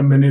MNA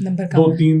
2-3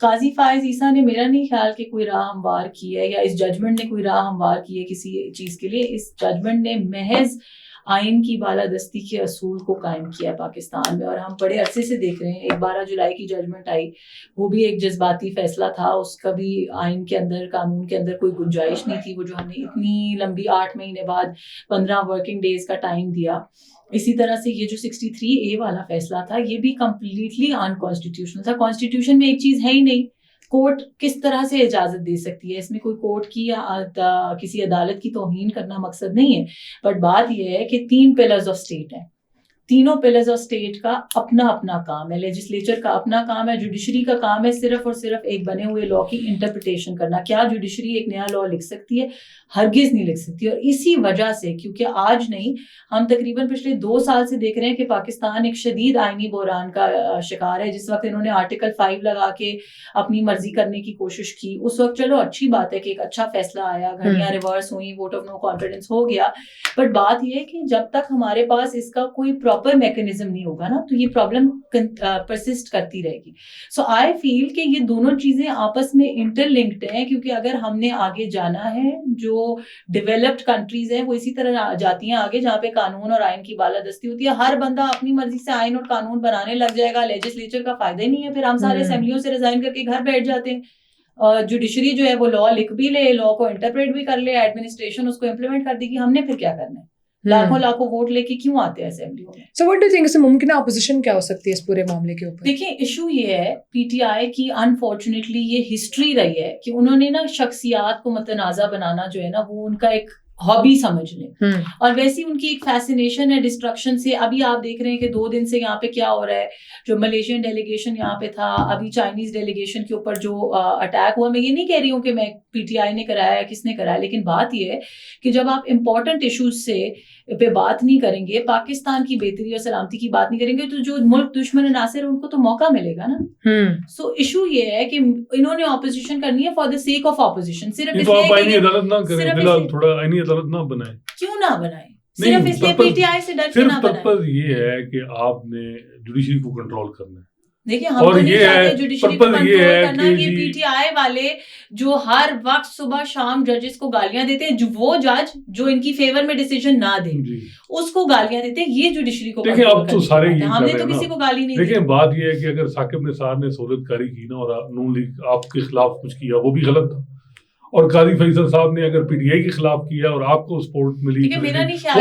قاضی فائز عیسیٰ نے میرا نہیں خیال کہ کوئی راہ ہموار کی ہے یا اس ججمنٹ نے کوئی راہ ہموار کی ہے کسی چیز کے لیے. اس ججمنٹ نے محض آئین کی بالادستی کے اصول کو قائم کیا ہے پاکستان میں, اور ہم بڑے عرصے سے دیکھ رہے ہیں. ایک 12 جولائی کی ججمنٹ آئی, وہ بھی ایک جذباتی فیصلہ تھا, اس کا بھی آئین کے اندر, قانون کے اندر کوئی گنجائش نہیں تھی. وہ جو ہم نے اتنی لمبی 8 مہینے بعد 15 ورکنگ ڈیز کا ٹائم دیا. اسی طرح سے یہ جو 63A والا فیصلہ تھا, یہ بھی کمپلیٹلی انکانسٹیٹیوشنل تھا. کانسٹیٹیوشن میں ایک چیز ہے ہی نہیں, کورٹ کس طرح سے اجازت دے سکتی ہے. اس میں کوئی کورٹ کی یا کسی عدالت کی توہین کرنا مقصد نہیں ہے, بٹ بات یہ ہے کہ 3 پلرز آف اسٹیٹ ہیں. تینوں پلرز آف اسٹیٹ کا اپنا اپنا کام ہے. لیجسلیچر کا اپنا کام ہے, جوڈیشری کا کام ہے صرف اور صرف ایک بنے ہوئے لا کی انٹرپریٹیشن کرنا. کیا جوڈیشری ایک نیا لا لکھ سکتی ہے؟ ہرگز نہیں لکھ سکتی. اور اسی وجہ سے, کیونکہ آج نہیں, ہم تقریباً پچھلے 2 سال سے دیکھ رہے ہیں کہ پاکستان ایک شدید آئینی بحران کا شکار ہے. جس وقت انہوں نے آرٹیکل 5 لگا کے اپنی مرضی کرنے کی کوشش کی, اس وقت چلو اچھی بات ہے کہ ایک اچھا فیصلہ آیا, گھڑیاں ریورس ہوئیں, ووٹ آف نو کانفیڈنس ہو گیا. بٹ بات یہ ہے کہ جب تک ہمارے پاس اس کا کوئی پراپر میکینزم نہیں ہوگا نا, تو یہ پرابلم پرسسٹ کرتی رہے گی. سو آئی فیل کہ یہ دونوں چیزیں آپس میں انٹر لنکڈ ہیں, کیونکہ اگر ہم نے آگے جانا ہے, جو ڈیولپڈ کنٹریز ہیں وہ اسی طرح جاتی ہیں آگے جہاں پہ قانون اور آئین کی بالادستی ہوتی ہے. ہر بندہ اپنی مرضی سے آئین اور قانون بنانے لگ جائے گا, لیجسلیچر کا فائدہ ہی نہیں ہے. پھر ہم سارے اسمبلیوں سے ریزائن کر کے گھر بیٹھ جاتے ہیں. جوڈیشری جو ہے وہ لا لکھ بھی لے, لا کو انٹرپریٹ بھی کر لے, ایڈمنسٹریشن اس کو امپلیمنٹ کر دے گی. ہم نے پھر کیا کرنا ہے؟ لاکھوں ووٹ لے کے کیوں آتے ہیں اسمبلیوں میں؟ So what do you think اس میں ممکنہ اپوزیشن کیا ہو سکتی ہے اس پورے معاملے کے اوپر؟ دیکھیں, ایشو یہ ہے پی ٹی آئی کی, انفارچونیٹلی یہ ہسٹری رہی ہے کہ انہوں نے نا شخصیات کو متنازع بنانا جو ہے نا, وہ ان کا ایک ہابی سمجھ لیں. اور ویسی ان کی ایک فیسینیشن ہے ڈسٹرکشن سے. ابھی آپ دیکھ رہے ہیں کہ 2 دن سے یہاں پہ کیا ہو رہا ہے, جو ملیشین ڈیلیگیشن یہاں پہ تھا, ابھی چائنیز ڈیلیگیشن کے اوپر جو اٹیک ہوا. میں یہ نہیں کہہ رہی ہوں کہ میں پی ٹی آئی نے کرایا یا کس نے کرایا, لیکن بات یہ ہے کہ جب آپ امپورٹنٹ ایشوز سے پہ بات نہیں کریں گے, پاکستان کی بہتری اور سلامتی کی بات نہیں کریں گے, تو جو ملک دشمن عناصر ان کو تو موقع ملے گا نا. سو ایشو یہ ہے کہ انہوں نے اپوزیشن کرنی ہے for the sake of opposition. صرف اس لیے عدالت نہ بنائیں. کیوں نہ بنائیں؟ صرف اس لیے پی ٹی آئی سے ڈر کے نہ بنائیں. پرپز یہ ہے کہ آپ نے جوڈیشری کو کنٹرول کرنا ہے. دیکھیں, ہم تو نہیں چاہتے جوڈیشری کو کنٹرول کرنا. یہ پی ٹی آئی والے جو ہر وقت صبح شام ججز کو گالیاں دیتے ہیں, جو وہ جج جو ان کی فیور میں ڈیسیجن نہ دے اس کو گالیاں دیتے ہیں, یہ جوڈیشری کو دیکھیں. اب تو سارے ہم نے تو کسی کو گالی نہیں دی. دیکھیں, بات یہ ہے کہ اگر ثاقب نثار نے سہولت کاری کی نا اور نون لیگ آپ کے خلاف کچھ کیا, وہ بھی غلط تھا. اور قاضی فیصل صاحب نے اگر پی ٹی آئی کے خلاف کیا اور آپ کو سپورٹ ملی, وہ بھی غلط کیا.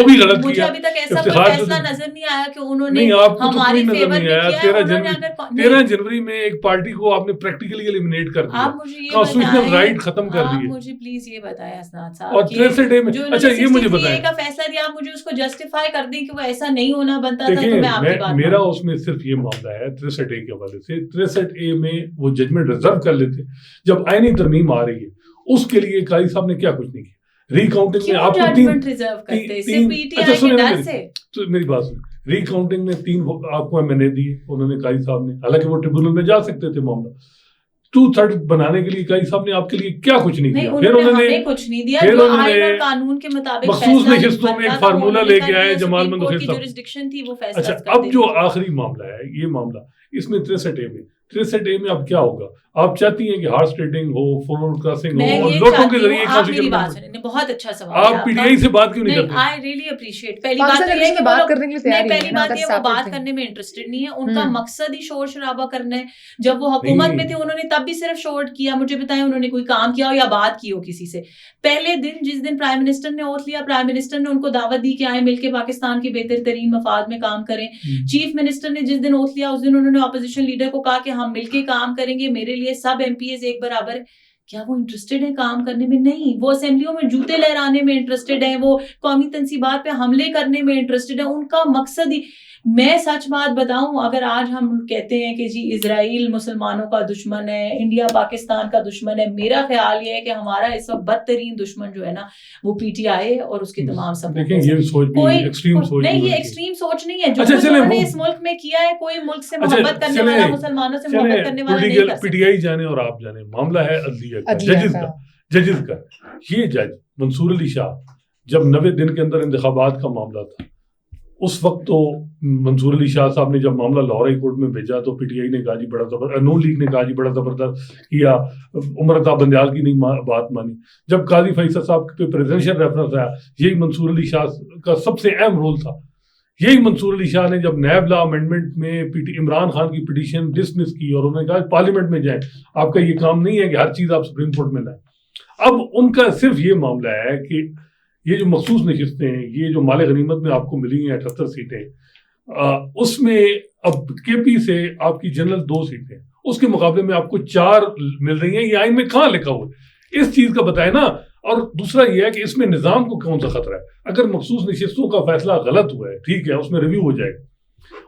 مجھے ابھی تک ایسا کوئی فیصلہ نظر نہیں آیا کہ انہوں نے ہماری فیور میں کیا. 13 جنوری میں ایک پارٹی کو آپ نے پریکٹیکلی ایلیمینیٹ کر دیا, کانسٹیٹیوشنل رائٹ ختم کر دیے. مجھے پلیز یہ بتائیں اسناد صاحب, اور 63A میں, اچھا یہ مجھے بتائیں, کا فیصلہ دیا, آپ مجھے اس کو جسٹیفائی کر دیں کہ وہ ایسا نہیں ہونا بنتا تھا. تو میں آپ کی بات, میرا اس میں صرف یہ معاملہ ہے 63A کے حوالے سے. 63A میں وہ ججمنٹ ریزرو کر لیتے. جب آئینی ترمیم آ رہی ہے اس کے لیے قاضی صاحب نے کیا کچھ نہیں کیا. ری کاؤنٹنگ میں آپ کو 3 میری بات سنیں, ری کاؤنٹنگ میں 3 آپ کو MNA دیے انہوں نے قاضی صاحب نے, حالانکہ وہ ٹریبونل میں جا سکتے تھے معاملہ. 2/3 بنانے کے لیے قاضی صاحب نے آپ کے لیے کیا کچھ نہیں کیا. پھر انہوں نے کچھ نہیں دیا, جو آئین اور قانون کے مطابق مخصوص نشستوں میں ایک فارمولہ لے کے آئے جمال مندوخیل صاحب. جورسڈکشن تھی وہ فیصلہ. اچھا, اب جو آخری معاملہ ہے یہ معاملہ, اس میں 63A میں اب کیا ہوگا؟ آپ چاہتی ہیں کہ ہارس ٹریڈنگ ہو, فورورڈ کراسنگ ہو, اور لوٹوں کے ذریعے بہت اچھا سوال. آپ پی ٹی آئی سے بات کیوں نہیں کرتے؟ I really appreciate. پہلی بات یہ ہے کہ پہلی بات یہ وہ بات کرنے میں انٹرسٹڈ نہیں ہے. ان کا مقصد ہی شور شرابہ کرنا ہے. جب وہ حکومت میں تھے انہوں نے تب بھی صرف شور کیا. مجھے بتائیں انہوں نے کوئی کام کیا ہو یا بات کی ہو کسی سے؟ پہلے دن جس دن پرائم منسٹر نے اوتھ لیا, پرائم منسٹر نے ان کو دعوت دی کہ آئے مل کے پاکستان کے بہتر ترین مفاد میں کام کریں. چیف منسٹر نے جس دن اوتھ لیا اس دن انہوں نے اپوزیشن لیڈر کو کہا کہ ہم مل کے کام کریں گے, میرے لیے سب MPs ایک برابر ہے. کیا وہ انٹرسٹڈ ہیں کام کرنے میں؟ نہیں. وہ اسمبلیوں میں جوتے لہرانے میں انٹرسٹڈ ہیں, وہ قومی تنصیبات پہ حملے کرنے میں انٹرسٹڈ ہیں. ان کا مقصد ہی, میں سچ بات بتاؤں, اگر آج ہم کہتے ہیں کہ جی اسرائیل مسلمانوں کا دشمن ہے, انڈیا پاکستان کا دشمن ہے, میرا خیال یہ ہے کہ ہمارا اس وقت بدترین دشمن جو ہے نا وہ پی ٹی آئی اور اس کے تمام سب. نہیں, یہ ایکسٹریم سوچ نہیں ہے. جو انہوں نے اس ملک میں کیا ہے, کوئی ملک سے محبت کرنے والا, مسلمانوں سے محبت کرنے والا نہیں کر سکتا. پی ٹی آئی جانے اور آپ جانے, معاملہ ہے عدلیہ کا, ججز کا. یہ جج منصور علی شاہ جب 90 دن کے اندر انتخابات کا معاملہ تھا, اس وقت تو منصور علی شاہ صاحب نے جب معاملہ لاہور ہائی کورٹ میں بھیجا تو پی ٹی آئی نے کہا جی بڑا زبردست، نون لیگ نے کہا جی بڑا زبردست کیا، عمر عطا بندیال کی نہیں بات مانی. جب قاضی فیصل صاحب پہ پریزیڈنشل ریفرنس آیا، یہی منصور علی شاہ کا سب سے اہم رول تھا. یہی منصور علی شاہ نے جب نیب لا امینڈمنٹ میں عمران خان کی پٹیشن ڈسمس کی اور انہوں نے کہا پارلیمنٹ میں جائیں، آپ کا یہ کام نہیں ہے کہ ہر چیز آپ سپریم کورٹ میں لائیں. اب ان کا صرف یہ معاملہ ہے کہ یہ جو مخصوص نشستیں ہیں، یہ جو مال غنیمت میں آپ کو ملی ہیں 78 سیٹیں، اس میں اب کے پی سے آپ کی جنرل 2 سیٹیں، اس کے مقابلے میں آپ کو 4 مل رہی ہیں. یہ آئین میں کہاں لکھا ہوا ہے؟ اس چیز کا بتائے نا. اور دوسرا یہ ہے کہ اس میں نظام کو کون سا خطرہ ہے؟ اگر مخصوص نشستوں کا فیصلہ غلط ہوا ہے، ٹھیک ہے، اس میں ریویو ہو جائے گا.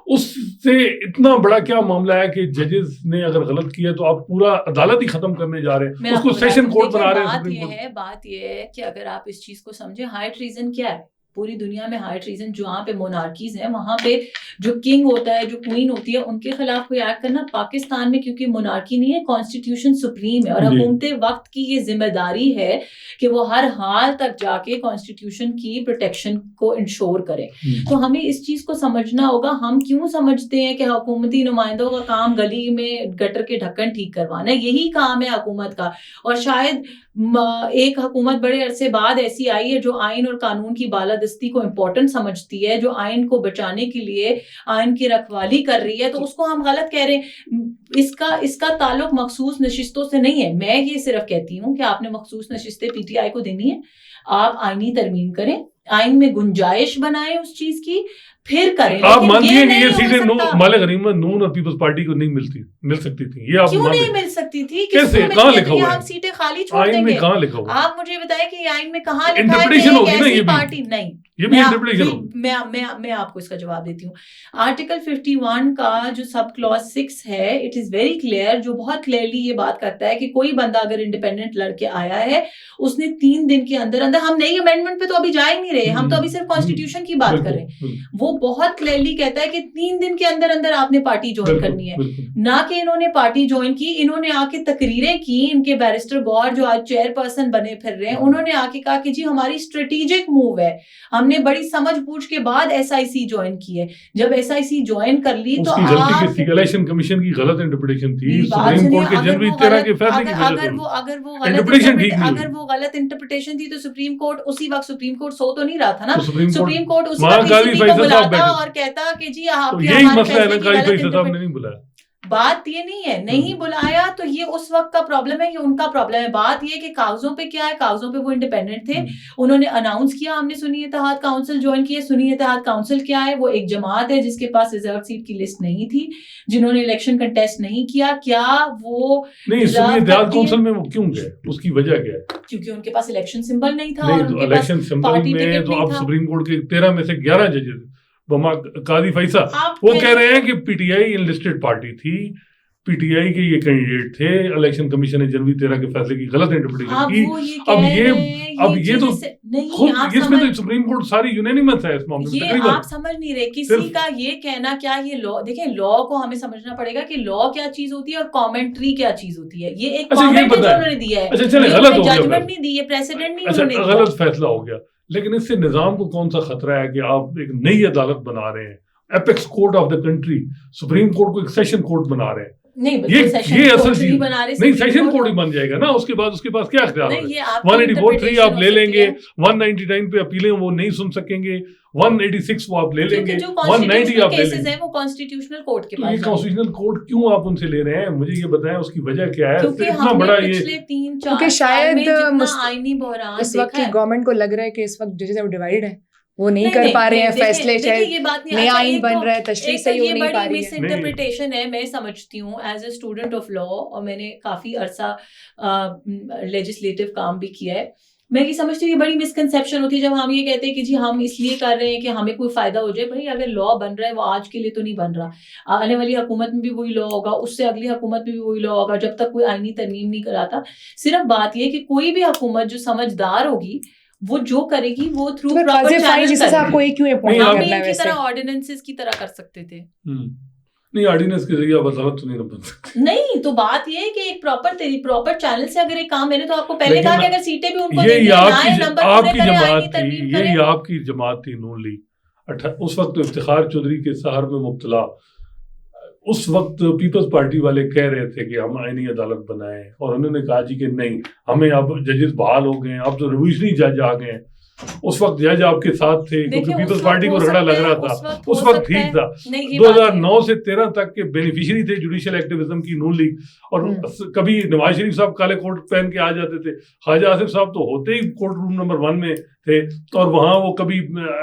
اس سے اتنا بڑا کیا معاملہ ہے کہ ججز نے اگر غلط کیا تو آپ پورا عدالت ہی ختم کرنے جا رہے ہیں، اس کو سیشن کورٹ بنا رہے ہیں. بات یہ ہے کہ اگر آپ اس چیز کو سمجھیں، ہائی ٹریزن کیا ہے پوری دنیا میں؟ ہائی ٹریزن جہاں پہ مونارکیز ہیں وہاں پہ جو کنگ ہوتا ہے، جو کوئین ہوتی ہے، ان کے خلاف کوئی ایکٹ کرنا. پاکستان میں کیونکہ مونارکی نہیں ہے، کانسٹیٹیوشن سپریم ہے، اور حکومت وقت کی یہ ذمہ داری ہے کہ وہ ہر حال تک جا کے کانسٹیٹیوشن کی پروٹیکشن کو انشور کرے. تو ہمیں اس چیز کو سمجھنا ہوگا. ہم کیوں سمجھتے ہیں کہ حکومتی نمائندوں کا کام گلی میں گٹر کے ڈھکن ٹھیک کروانا ہے؟ یہی کام ہے حکومت کا. اور شاید ایک حکومت بڑے عرصے بعد ایسی آئی ہے جو آئین اور قانون کی بالادستی کو امپورٹنٹ سمجھتی ہے، جو آئین کو بچانے کے لیے آئین کی رکھوالی کر رہی ہے. تو اس کو ہم غلط کہہ رہے ہیں. اس کا تعلق مخصوص نشستوں سے نہیں ہے. میں یہ صرف کہتی ہوں کہ آپ نے مخصوص نشستیں پی ٹی آئی کو دینی ہے، آپ آئینی ترمیم کریں، آئین میں گنجائش بنائیں اس چیز کی، پھر کریں. آپ مانتی ہیں کہ یہ سیٹیں مال غنیمت نون اور پیپلز پارٹی کو نہیں مل سکتی تھیں؟ یہ آپ کیوں نہیں مل سکتی تھی؟ کیسے؟ کہاں لکھا ہوا ہے؟ ہم سیٹیں خالی چھوڑ دیں آئین میں گے. کہاں لکھا ہوا ہے؟ آپ مجھے بتائیں کہ یہ آئین میں کہاں لکھا ہے انٹرپریٹیشن ہوگی نا یہ پارٹی نہیں. یہ بھی انٹرپریٹیشن ہوگی. میں آپ کو اس کا جواب دیتی ہوں. آرٹیکل 51 کا جو سب کلوز 6 ہے، اٹ از ویری کلیئر، جو بہت کلیئرلی یہ بات کرتا ہے کہ کوئی بندہ اگر انڈیپینڈنٹ لڑ کے آیا ہے، اس نے 3 دن کے اندر ہم نئی امینڈمنٹ پہ تو ابھی جا ہی نہیں رہے، ہم تو ابھی صرف کانسٹیٹیوشن کی بات کر رہے ہیں. وہ بہت کلیئرلی کہتا ہے کہ 3 دن کے اندر آپ نے پارٹی جوائن کرنی ہے. نہ کہ انہوں نے پارٹی جوائن کی، انہوں نے آ کے تقریریں کی. ان کے بیرسٹر گور جو آج چیئر پرسن بنے پھر رہے ہیں، انہوں نے آ کے کہا کہ جی ہماری اسٹریٹجک موو ہے، ہم نے بڑی سمجھ بوجھ کے بعد ایس آئی سی جوائن کی ہے. جب ایس آئی سی جوائن کر لی تو الیکشن کمیشن کی غلط انٹرپریٹیشن تھی، سپریم کورٹ کے جنوری 13 کے فیصلے کی وجہ سے. اگر وہ غلط انٹرپریٹیشن تھی تو سپریم کورٹ اسی وقت سپریم کورٹ سو تو نہیں رہا تھا نا. سپریم کورٹ اسی وقت کو بلاتا اور کہتا کہ جی آپ یہی مسئلہ ہے نا، قاضی فیصل صاحب نے نہیں بلایا. بات یہ نہیں ہے نہیں بلایا تو یہ اس وقت کا پرابلم ہے، یہ ان کا پرابلم ہے. بات یہ کہ کاغذوں پہ کیا ہے، کاغذوں پہ وہ انڈیپینڈنٹ تھے. انہوں نے اناؤنس کیا ہم نے سنی اتحاد کاؤنسل جوائن کیے. سنی اتحاد کاؤنسل کیا ہے؟ وہ ایک جماعت ہے جس کے پاس ریزرو سیٹ کی لسٹ نہیں تھی، جنہوں نے الیکشن کنٹیسٹ نہیں کیا. کیا وہ نہیں سنی اتحاد کاؤنسل میں وہ کیوں گئے؟ اس کی وجہ کیا ہے؟ کیونکہ ان کے پاس الیکشن سمبل نہیں تھا. نہیں تو الیکشن سمبل میں تو اب سپریم کورٹ کے 13 میں سے 11 ججز قاضی فیصل وہ کہہ رہے ہیں کہ P T I unlisted party تھی، پی ٹی آئی کے یہ کینڈیڈیٹ تھے. الیکشن کمیشن نے جنوری 13 کے فیصلے کی غلط انٹرپریٹیشن کی. اب یہ تو خود اس میں تو سپریم کورٹ ساری یونینیمس ہے اس معاملے میں. یہ آپ سمجھ نہیں رہے کسی کا یہ کہنا. کیا یہ لا، دیکھیں لا کو ہمیں سمجھنا پڑے گا کہ لا کیا چیز ہوتی ہے اور کامنٹری کیا چیز ہوتی ہے. یہ ایک کامنٹ جو انہوں نے دیا ہے، ججمنٹ نہیں دی ہے، پریسیڈنٹ نہیں انہوں نے دیا. غلط فیصلہ ہو گیا، لیکن اس سے نظام کو کون سا خطرہ ہے کہ آپ ایک نئی عدالت بنا رہے ہیں، apex court of the country, supreme court کو ایک سیشن کورٹ بنا رہے ہیں. یہ اصل چیز نہیں، سیشن کورٹ ہی بن جائے گا نا. اس کے بعد اس کے پاس کیا اختیار ہے؟ 184(3) آپ لے لیں گے، 199 پہ اپیلیں وہ نہیں سن سکیں گے، 186 وہ آپ لے لیں گے، 190 آپ لے لیں گے. وہ کانسٹیٹیوشنل کورٹ کے پاس. یہ کانسٹیٹیوشنل کورٹ کیوں آپ ان سے لے رہے ہیں؟ مجھے یہ بتائیں اس کی وجہ کیا ہے؟ اتنا بڑا یہ کیونکہ شاید اس وقت کی گورنمنٹ کو لگ رہا ہے کہ اس وقت ججز ڈیوائیڈ ہیں، وہ نہیں کر پا رہے ہیں فیصلے، نیا آئین بن رہا ہے، تشریح صحیح ہو نہیں پا رہی ہے. مس انٹرپریٹیشن ہے. میں سمجھتی ہوں as a student of law, اور میں نے کافی عرصہ لیجسلیٹو کام بھی کیا ہے، میں یہ سمجھتی ہوں یہ بڑی مسکنسیپشن ہوتی ہے جب ہم یہ کہتے ہیں کہ جی ہم اس لیے کر رہے ہیں کہ ہمیں کوئی فائدہ ہو جائے. بھائی اگر لا بن رہا ہے وہ آج کے لیے تو نہیں بن رہا، آنے والی حکومت میں بھی وہی لا ہوگا، اس سے اگلی حکومت میں بھی وہی لا ہوگا، جب تک کوئی آئینی ترمیم نہیں کراتا. صرف بات یہ کہ کوئی بھی حکومت جو سمجھدار ہوگی وہ جو کرے گی وہ تھرو پراپر چینل کی طرح آرڈیننسز کی طرح کر سکتے تھے. نہیں آرڈیننس کے ذریعے وزارت تو نہیں بن سکتی. نہیں تو بات یہ ہے کہ ایک پراپر چینل سے اگر ایک کام ہے تو آپ کو پہلے کہا کہ اگر سیٹیں بھی ان کو یہی آپ کی جماعت تھی نون لیگ. اس وقت افتخار چودھری کے سحر میں مبتلا، اس وقت پیپلز پارٹی والے کہہ رہے تھے کہ ہم آئینی عدالت بنائیں، اور انہوں نے کہا جی کہ نہیں، ہمیں اب ججز بحال ہو گئے ہیں، اب تو ریویژنری جج آ گئے ہیں. اس وقت جج آپ کے ساتھ تھے کیونکہ پیپلز پارٹی کو رگڑا لگ رہا تھا، اس وقت ٹھیک تھا. 2009 سے 13 تک کے بینیفیشری تھے جوڈیشل ایکٹیویزم کی نون لیگ، اور کبھی نواز شریف صاحب کالے کوٹ پہن کے آ جاتے تھے، خواجہ آصف صاحب تو ہوتے ہی کورٹ روم نمبر 1 میں تھے، اور وہاں وہ کبھی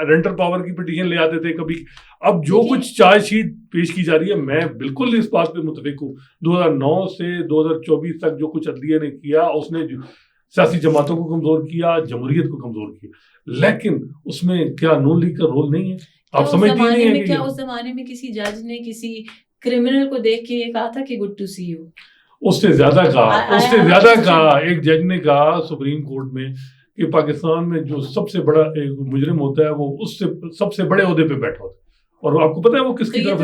رینٹل پاور کی پٹیشن لے آتے تھے کبھی. اب جو کچھ چارج شیٹ پیش کی جا رہی ہے، میں بالکل اس بات پہ متفق ہوں. 2009 سے 2024 تک جو کچھ عدلیہ نے کیا، اس نے سیاسی جماعتوں کو کمزور کیا، جمہوریت کو کمزور کیا، لیکن اس میں کیا نون لیگ کا رول نہیں ہے؟ آپ سمجھتی نہیں ہیں کہ کیا اس زمانے میں کسی جج نے کسی کرمنل کو دیکھ کے یہ کہا تھا کہ گڈ ٹو سی یو؟ اس سے زیادہ کہا ایک جج نے کہا سپریم کورٹ میں کہ پاکستان میں جو سب سے بڑا ایک مجرم ہوتا ہے وہ اس سے سب سے بڑے عہدے پہ بیٹھا ہوتا ہے، اور آپ کو پتا ہے وہ کس کی طرف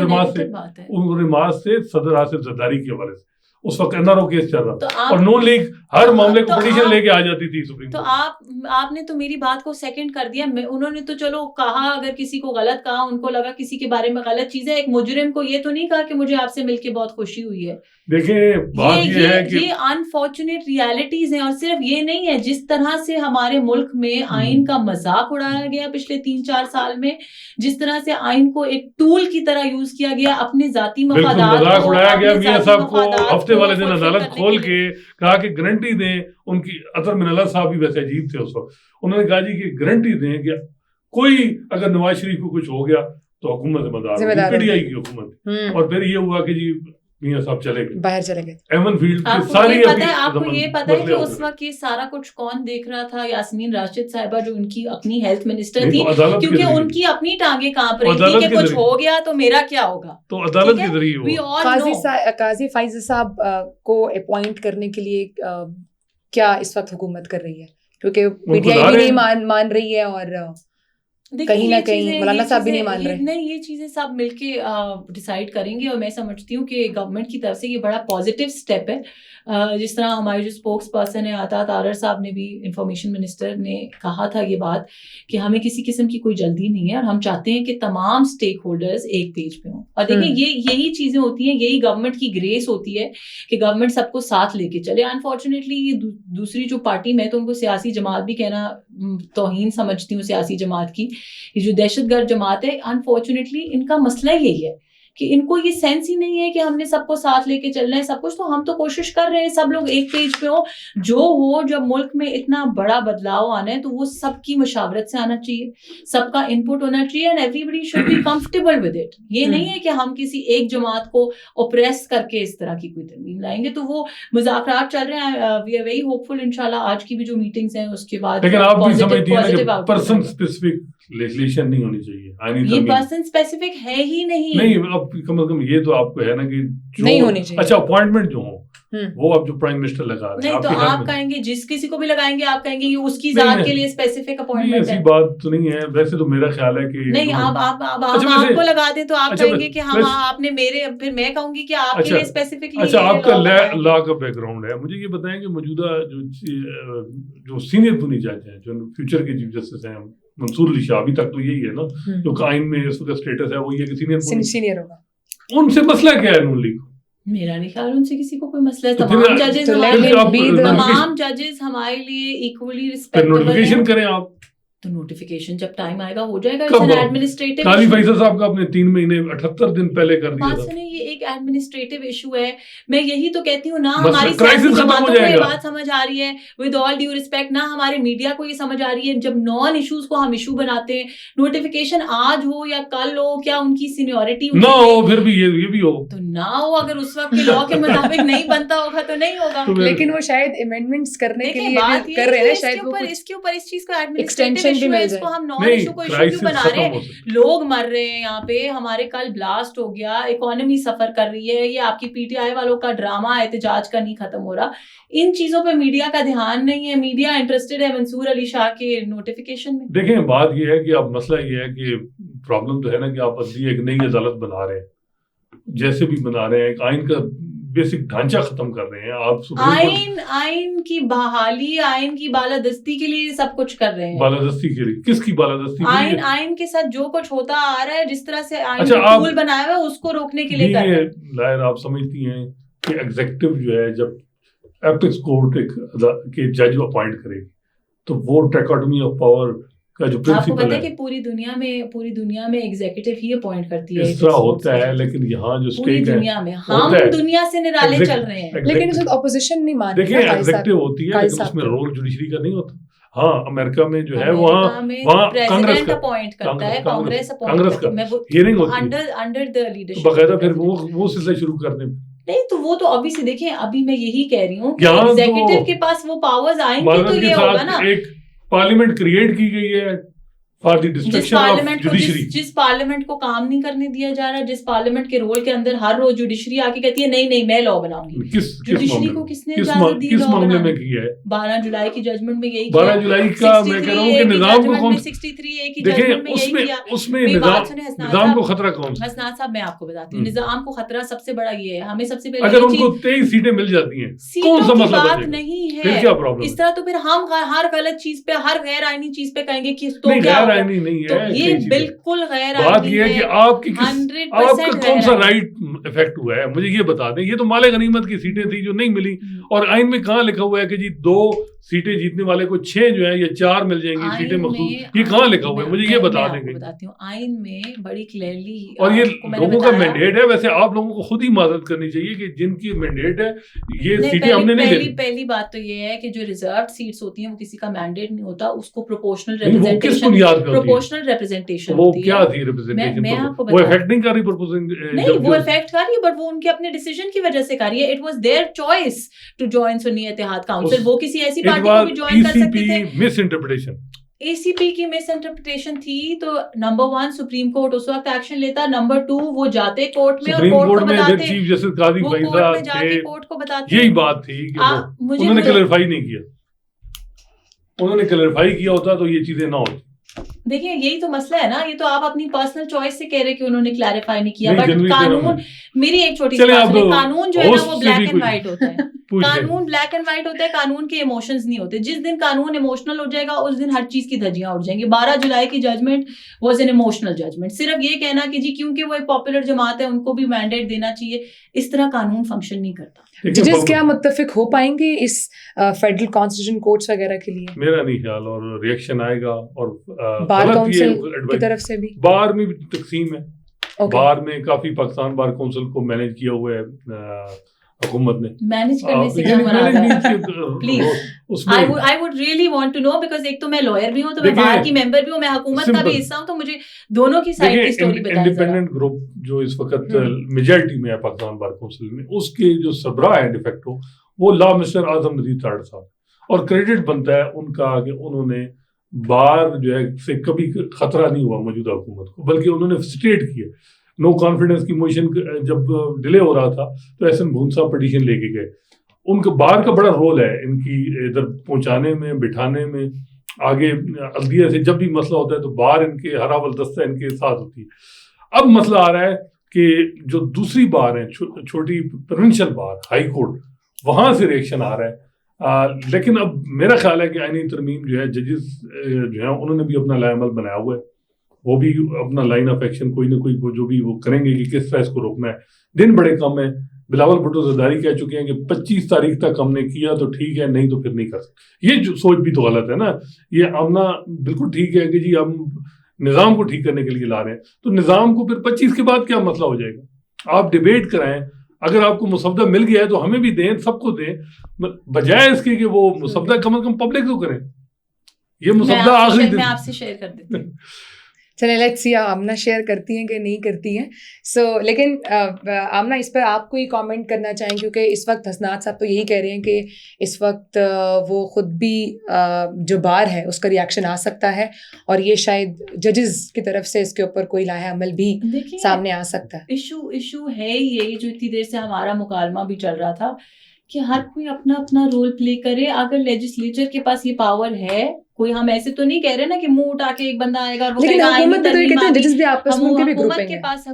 رماز سے صدر آصف زرداری کے حوالے سے. اس وقت این آر او کیس چل رہا تھا، اور نون لیگ ہر معاملے کو پٹیشن لے کے آ جاتی تھی سپریم کورٹ. تو آپ نے تو میری بات کو سیکنڈ کر دیا. انہوں نے تو چلو کہا، اگر کسی کو غلط کہا، ان کو لگا کسی کے بارے میں غلط چیز ہے، ایک مجرم کو یہ تو نہیں کہا کہ مجھے آپ سے مل کے بہت خوشی ہوئی ہے. دیکھیں بات یہ ہے کہ یہ انفارچونیٹ ریالٹیز ہیں، اور صرف یہ نہیں ہے. جس طرح سے ہمارے ملک میں آئین کا مذاق اڑایا گیا پچھلے 3-4 سال میں، جس طرح سے آئین کو ایک ٹول کی طرح یوز کیا گیا اپنے ذاتی مفادات کو، مذاق اڑایا گیا. میاں صاحب کو ہفتے والے دن عدالت کھول کے کہا کہ گارنٹی دیں، ان کی اطہر من اللہ صاحب بھی ویسے عجیب تھے اس وقت، انہوں نے کہا جی کہ گارنٹی دیں کہ کوئی اگر نواز شریف کو کچھ ہو گیا تو حکومت ذمہ دار، پی ٹی آئی کی حکومت. اور پھر یہ ہوا کہ جی میاں صاحب چلے گئے، باہر چلے گئے. ایمن فیلڈ آپ کو یہ پتا ہے کہ اس وقت یہ سارا کچھ کون دیکھ رہا تھا؟ یاسمین راشد صاحبہ، جو ان کی اپنی ہیلتھ منسٹر تھی، کیونکہ ان کی اپنی ٹانگیں کانپ رہی تھی کہ کچھ ہو گیا تو میرا کیا ہوگا. تو عدالت کے ذریعے قاضی فائز صاحب کو اپوائنٹ کرنے کے لیے کیا اس وقت حکومت کر رہی ہے؟ کیونکہ پی ٹی آئی بھی نہیں مان رہی ہے، اور کہیں نہ کہیں مولانا صاحب بھی نہیں مان رہے. نہیں، یہ چیزیں سب مل کے ڈیسائیڈ کریں گے، اور میں سمجھتی ہوں کہ گورنمنٹ کی طرف سے یہ بڑا پازیٹیو اسٹیپ ہے. جس طرح ہمارے جو اسپوکس پرسن ہیں عطا تارر صاحب نے بھی، انفارمیشن منسٹر نے کہا تھا یہ بات کہ ہمیں کسی قسم کی کوئی جلدی نہیں ہے، اور ہم چاہتے ہیں کہ تمام اسٹیک ہولڈرز ایک پیج پہ ہوں. اور دیکھیں یہی چیزیں ہوتی ہیں، یہی گورنمنٹ کی گریس ہوتی ہے کہ گورنمنٹ سب کو ساتھ لے کے چلے. انفارچونیٹلی یہ دوسری جو پارٹی، میں تو ان کو سیاسی جماعت بھی کہنا توہین سمجھتی ہوں سیاسی جماعت کی، یہ جو دہشت گرد جماعت ہے، انفارچونیٹلی ان کا مسئلہ یہی ہے کہ ان کو یہ سینس ہی نہیں ہے کہ ہم نے سب کو ساتھ لے کے چلنا ہے سب کچھ. تو ہم تو کوشش کر رہے ہیں سب لوگ ایک پیج پہ ہو. جو ہو، جب ملک میں اتنا بڑا بدلاؤ آنا ہے تو وہ سب کی مشاورت سے آنا چاہیے، سب کا انپٹ ہونا چاہیے، and everybody should be comfortable with it. یہ نہیں ہے کہ ہم کسی ایک جماعت کو اوپریس کر کے اس طرح کی کوئی ترمیم لائیں گے. تو وہ مذاکرات چل رہے ہیں. وی آر ویری ہوپ فل، انشاءاللہ آج کی بھی جو میٹنگز ہیں اس کے بعد. لیکن آپ بھی سمجھتی ہیں کہ پرسن اسپیسیفک لیجسلیشن نہیں ہونی چاہیے، یہ پرسن اسپیسیفک ہے ہی نہیں. اب کم از کم یہ تو آپ کو ہے نا کہ نہیں ہونی چاہیے. اچھا اپوائنٹمنٹ جو ہوں وہ اب جو پرائم منسٹر لگا رہے ہیں، نہیں تو آپ کہیں گے جس کسی کو بھی لگائیں گے آپ کہیں گے یہ اس کی ذات کے لیے اسپیسیفک اپوائنٹمنٹ ہے. ایسی بات تو نہیں ہے. ویسے تو میرا خیال ہے کہ نہیں، آپ کو لگا دیں تو آپ کہیں گے کہ ہاں آپ نے میرے، پھر میں کہوں گی کہ آپ کے لیے اسپیسیفکلی. اچھا، آپ کا لا کا بیک گراؤنڈ ہے. مجھے یہ بتائیں کہ موجودہ جو سینئر دونی جج ہیں، جو فیوچر کے چیف جسٹس ہیں، منصور علی شاہ، ابھی تک تو یہی ہے نا جو آئین میں اس وقت اسٹیٹس ہے، وہ یہ کہ سینئر ہوگا. ان سے مسئلہ کیا ہے نون لیگ کو؟ میرا نہیں خیال ان سے کسی کو کوئی مسئلہ ہے. تمام ججز ہمارے لیے ایکولی ریسپیکٹیبل ہیں. نوٹیفیکیشن کریں آپ تو نوٹیفیکیشن جب ٹائم آئے گا ہو جائے گا. قاضی فیصل صاحب کا اپنے 3 مہینے 78 دن پہلے کر دیا تھا. یہ ایک ایڈمنسٹریٹو ایشو ہے. میں یہی تو کہتی ہوں، نہ ہماری سیاسی جماعتوں کو یہ بات سمجھ آ رہی ہے ود آل ڈیو ریسپیکٹ، نہ ہمارے میڈیا کو یہ سمجھ آ رہی ہے. جب نان ایشوز کو ہم ایشو بناتے ہیں، نوٹیفیکیشن آج ہو یا کل ہو، کیا ان کی سینیورٹی نہ ہو پھر بھی یہ بھی ہو تو نہ ہو. اگر اس وقت کے لا کے مطابق نہیں بنتا ہوگا تو نہیں ہوگا. لیکن وہ شاید امینڈمنٹس کرنے کے لیے کر رہے ہیں، شاید وہ اس کے اوپر اس چیز کو ایڈمنسٹریٹو ایشو ہے، اس کو ہم نان ایشو کو ایشو کیوں بنا رہے ہیں؟ لوگ مر رہے ہیں یہاں پہ. ہمارے کل بلاسٹ ہو گیا، اکانومی سفر کر رہی ہے. یہ آپ کی پی ٹی آئی والوں کا ڈرامہ احتجاج کا نہیں ختم ہو رہا. ان چیزوں پہ میڈیا کا دھیان نہیں ہے. میڈیا انٹرسٹڈ ہے منصور علی شاہ کے نوٹیفیکیشن میں. دیکھیں بات یہ ہے کہ اب مسئلہ یہ ہے کہ پرابلم تو ہے نا کہ آپ عدلیہ ایک نئی عدالت بنا رہے ہیں، جیسے بھی بنا رہے ہیں. ایک آئین کا بیسک ڈھانچہ ختم کر رہے ہیں. آپ آئین کی بحالی, آئین کی بالادستی کے لیے سب کچھ کر رہے ہیں. بالادستی کے لیے کس کی بالادستی؟ آئین کے ساتھ جو کچھ ہوتا آ رہا ہے, جس طرح سے آئین ٹول بنایا ہوا ہے اس کو روکنے کے لیے کر رہے ہیں. لاہر آپ سمجھتی ہیں کہ ایگزیکٹو جو ہے جب ایپیکس کورٹ کے جج اپوائنٹ کرے گی تو وہ ٹریکاٹمی آف پاور کا جو آپ کو پرنسپل پتہ ہے کہ پوری دنیا میں ایگزیکٹو ہی اپوائنٹ کرتی ہے. اس طرح ہوتا ہے, لیکن یہاں جو پوری اسٹیٹ دنیا میں ہم دنیا سے نرالے چل رہے ہیں, لیکن اس وقت اپوزیشن نہیں مانتی. دیکھیں ایگزیکٹو ہوتی ہے لیکن اس میں رول جوڈیشری کا نہیں ہوتا. ہاں امریکہ میں جو ہے وہاں کانگریس کا اپوائنٹ کرتا ہے, کانگریس کا ہیئرنگ ہوتی ہے انڈر دی لیڈرشپ. باقاعدہ پھر وہ سلسلہ شروع کرنے نہیں تو وہ تو ابھی سے دیکھیں, ابھی میں یہی کہہ رہی ہوں کہ ایگزیکٹو کے پاس وہ پاورز آئیں گے تو یہ ہوگا نا. ایک پارلیمنٹ کریٹ کی گئی ہے for the destruction of judiciary. جس پارلیمنٹ کو کام نہیں کرنے دیا جا رہا, جس پارلیمنٹ کے رول کے اندر ہر روز جوڈیشری آ کے کہتی ہے نہیں میں لا بناؤں گی. جوڈیشری کو کس نے اجازت دی؟ کس معاملے میں کیا ہے؟ 12 جولائی کی ججمنٹ میں یہی 12 جولائی کا میں کہہ رہا ہوں کہ نظام کو کون 63A کی ججمنٹ میں یہی کیا. اس میں نظام کو خطرہ کون سا؟ حسنات صاحب میں آپ کو بتاتی ہوں, نظام کو خطرہ سب سے بڑا یہ ہے, ہمیں سب سے پہلے اگر ان کو 23 سیٹیں مل جاتی ہیں کون سا مسئلہ بات نہیں ہے. پھر کیا پرابلم؟ اس طرح تو پھر ہم ہر غلط چیز پہ, ہر غیر آئینی چیز پہ کہیں گے کہ تو کیا غیر آئینی نہیں ہے. یہ بالکل غیر بات یہ ہے کہ آپ کا کون سا رائٹ افیکٹ ہوا ہے مجھے یہ بتا دیں. یہ تو مال غنیمت کی سیٹیں تھی جو نہیں ملی, اور آئین میں کہاں لکھا ہوا ہے کہ جی 2 سیٹیں جیتنے والے کو 6 جو ہیں یا 4 مل جائیں گی سیٹیں مخصوص؟ یہ کہاں لکھا ہوا ہے مجھے یہ بتا دیں گے. بتاتی ہوں آئین میں بڑی کلیئرلی, اور یہ لوگوں کا مینڈیٹ ہے. ویسے آپ لوگوں کو خود ہی معذرت کرنی چاہیے کہ جن کی مینڈیٹ ہے یہ سیٹیں ہم نے نہیں لی. پہلی بات تو یہ ہے کہ جو ریزروڈ سیٹس ہوتی ہیں وہ کسی کا مینڈیٹ نہیں ہوتا, اس کو پروپورشنل ریپرزنٹیشن وہ کیا تھی ریپرزنٹیشن, وہ افیکٹ نہیں کر رہی پرپوزنگ نہیں, وہ افیکٹ کر رہی ہے بٹ وہ ان کے اپنے ڈیسیژن کی وجہ سے کر رہی ہے. It was their choice to join Sunni Ittehad Council. وہ کسی ایسی پارٹی کو بھی جوائن کر سکتے تھے. مس انٹرپریٹیشن ACP کی مس انٹرپریٹیشن تھی. تو نمبر 1 سپریم کورٹ اس وقت ایکشن لیتا, نمبر 2 وہ جاتے کورٹ میں اور کورٹ کو بتاتے, چیف جسٹس قاضی فیضا تھے, کورٹ کو بتاتے. یہی بات تھی کہ انہوں نے کلیریفائی نہیں کیا. انہوں نے کلیریفائی کیا ہوتا تو یہ چیزیں نہ ہوتی. دیکھیں یہی تو مسئلہ ہے نا, یہ تو آپ اپنی پرسنل چوائس سے کہہ رہے کہ انہوں نے کلیریفائی نہیں کیا, بٹ قانون, میری ایک چھوٹی سی بات ہے, قانون جو ہے نا وہ بلیک اینڈ وائٹ ہوتا ہے. قانون بلیک اینڈ وائٹ ہوتا ہے, قانون کے ایموشنز نہیں ہوتے. جس دن قانون ایموشنل ہو جائے گا اس دن ہر چیز کی دھجیاں اڑ جائیں گی. 12 جولائی کی judgement was an emotional judgement. صرف یہ کہنا کہ جی کیونکہ وہ ایک پاپولر جماعت ہے ان کو بھی مینڈیٹ دینا چاہیے, اس طرح قانون فنکشن نہیں کرتا. جس کیا متفق ہو پائیں گے اس فیڈرل کانسٹیٹیوشن کورٹس وغیرہ کے لیے؟ میرا نہیں خیال, اور ریئیکشن آئے گا. اور بار کونسل کی طرف سے بھی بار میں بھی تقسیم ہے. بار میں کافی پاکستان بار کونسل کو مینیج کیا ہوا ہے حکومت نے. مینیج کرنے سے کیا مراد ہے please, I would really want to know because ایک تو میں لائر بھی ہوں, تو میں بار کی ممبر بھی ہوں, میں حکومت کا بھی حصہ ہوں, تو مجھے دونوں کی سائڈ کی سٹوری بتائیں. انڈیپینڈنٹ گروپ جو اس وقت میجارٹی میں ہے پاکستان بار کونسل میں, اس کے جو سربراہ ہیں ڈیفیکٹو وہ لا مسٹر اعظم ندیم طاہر صاحب, اور کریڈٹ بنتا ہے ان کا کہ انہوں نے بار جو ہے سے کبھی خطرہ نہیں ہوا موجودہ حکومت کو, بلکہ انہوں نے فیسیلیٹیٹ کیا. نو کانفیڈنس کی موشن جب ڈیلے ہو رہا تھا تو احسن بھون صاحب پٹیشن لے کے گئے. ان کا بار کا بڑا رول ہے ان کی ادھر پہنچانے میں, بٹھانے میں. آگے عدلیہ سے جب بھی مسئلہ ہوتا ہے تو بار ان کے ہر اول دستہ ان کے ساتھ ہوتی ہے. اب مسئلہ آ رہا ہے کہ جو دوسری بار ہیں چھوٹی پروونشل بار ہائی کورٹ, وہاں سے ریئیکشن آ رہا ہے. لیکن اب میرا خیال ہے کہ آئینی ترمیم جو ہے ججز جو ہیں انہوں نے بھی اپنا لائے عمل بنایا ہوا ہے, وہ بھی اپنا لائن آف ایکشن کوئی نہ کوئی جو بھی وہ کریں گے کہ کس طرح اس کو روکنا ہے. دن بڑے کم ہیں. بلاول بھٹو زرداری کہہ چکے ہیں کہ 25 تاریخ تک ہم نے کیا تو ٹھیک ہے, نہیں تو پھر نہیں کر سکتے. یہ جو سوچ بھی تو غلط ہے نا. یہ آمنا بالکل ٹھیک ہے کہ جی ہم نظام کو ٹھیک کرنے کے لیے لا رہے ہیں, تو نظام کو پھر 25 کے بعد کیا مسئلہ ہو جائے گا. آپ ڈیبیٹ کرائیں, اگر آپ کو مسودہ مل گیا ہے تو ہمیں بھی دیں, سب کو دیں, بجائے اس کے کہ وہ مسودہ کم از کم پبلک تو کریں. یہ مسودہ آخری دن میں آپ سے شیئر کر دیتی ہوں. چلیں لیٹس سی آمنہ شیئر کرتی ہیں کہ نہیں کرتی ہیں. لیکن آمنہ اس پر آپ کو یہ کامنٹ کرنا چاہیں, کیونکہ اس وقت حسنات صاحب تو یہی کہہ رہے ہیں کہ اس وقت وہ خود بھی جو بار ہے اس کا ریئیکشن آ سکتا ہے, اور یہ شاید ججز کی طرف سے اس کے اوپر کوئی لاحہ عمل بھی سامنے آ سکتا ہے. ایشو ہے یہی جو اتنی دیر سے ہمارا مکالمہ بھی چل رہا تھا کہ ہر کوئی اپنا اپنا رول پلے کرے. اگر لیجسلیچر کے پاس یہ پاور ہے کوئی ہم ایسے تو نہیں کہہ رہے نا کہ منہ اٹھا کے ایک بندہ آئے گا اور وہ لیکن کہے گا حکومت تو یہ کہتے ہیں ججز بھی آپس میں ان کے بھی حکومت گروپنگ کے ہے. پاس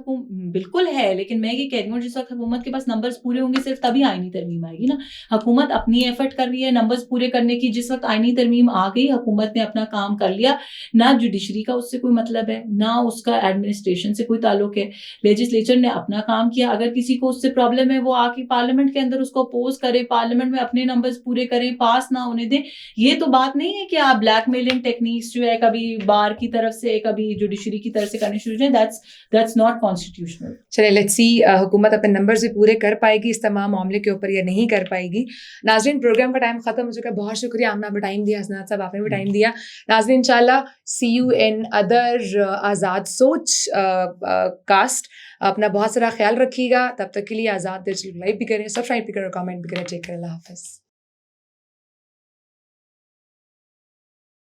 بالکل ہے, لیکن میں یہ کہہ رہی ہوں جس وقت حکومت کے پاس نمبرز پورے ہوں گے صرف تبھی آئینی ترمیم آئے گی نا. حکومت اپنی ایفرٹ کر رہی ہے نمبرز پورے کرنے کی, جس وقت آئینی ترمیم آ گئی حکومت نے اپنا کام کر لیا. نہ جوڈیشری کا اس سے کوئی مطلب ہے, نہ اس کا ایڈمنسٹریشن سے کوئی تعلق ہے. لیجسلیچر نے اپنا کام کیا, اگر کسی کو اس سے پرابلم ہے وہ آ کے پارلیمنٹ کے اندر اس کو اپوز کرے, پارلیمنٹ میں اپنے نمبرز پورے کریں, پاس نہ ہونے دیں. یہ تو بات نہیں ہے کہ آپ بلیک میلنگ ٹیکنیکس جو ہے کبھی بار کی طرف سے کبھی جوڈیشری کی طرف سے کرنے شروع ہو جائیں. that's not constitutional. چلے لیٹس سی حکومت اپنے نمبرز بھی پورے کر پائے گی اس تمام معاملے کے اوپر یا نہیں کر پائے گی. ناظرین پروگرام کا ٹائم ختم ہو چکا ہے. بہت شکریہ آپ نے بھی ٹائم دیا, حسنات صاحب آپ نے بھی ٹائم دیا. ناظرین انشاءاللہ سی یو ان ادر آزاد سوچ کاسٹ. اپنا بہت سارا خیال رکھیے گا. تب تک کے لیے آزاد ڈیجیٹل لائیو بھی کریں, سبسکرائب بھی کریں, کامنٹ بھی کریں. ٹیک کیئر, اللہ حافظ.